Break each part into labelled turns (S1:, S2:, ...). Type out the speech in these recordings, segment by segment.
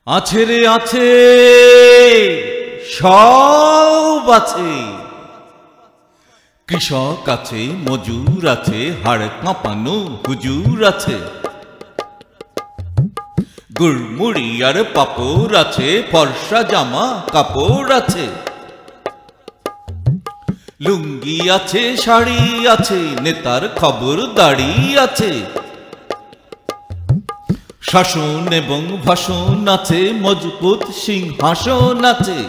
S1: আছে রে আছে, সব আছে। কৃষক আছে, মজুর আছে, হাড় কাঁপানো হুজুর আছে। গুড়মুড়ি আর পাপড় আছে, ফর্সা জামা কাপড় আছে। লুঙ্গি আছে, শাড়ি আছে, নেতার খবর দাড়ি আছে। শাসন এবং ভাষণ আছে, মজবুত সিংহাসন আছে।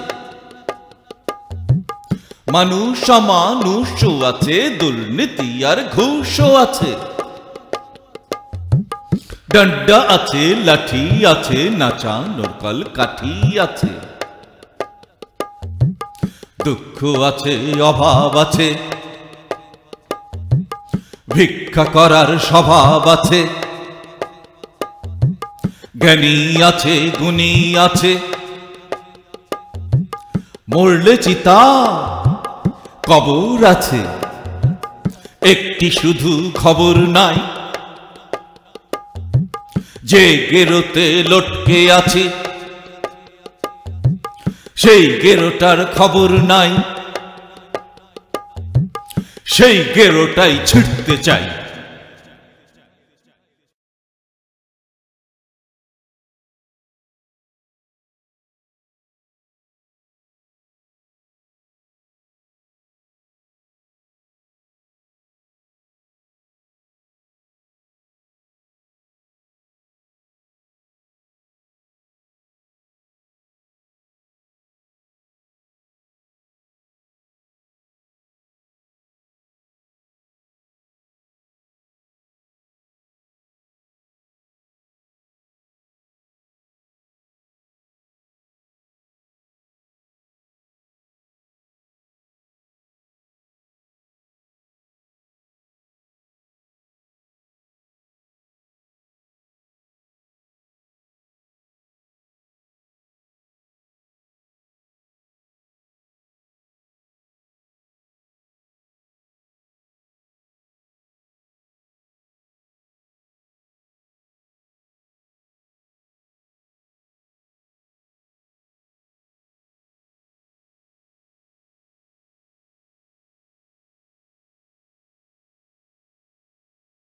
S1: মানুষ অমানুষও আছে, দুর্নীতি আর ঘুষও আছে। ডান্ডা আছে, লাঠি আছে, নাচানোর কলকাঠি আছে। দুঃখ আছে, অভাব আছে, ভিক্ষা করার স্বভাব আছে। জ্ঞানী আছে, গুণী আছে, মরলে চিতা কবর আছে। একটি শুধু খবর নাই, যে গেরোতে লটকে আছে সেই গেরোটার খবর নাই। সেই গেরোটাই ছিঁড়তে চাই।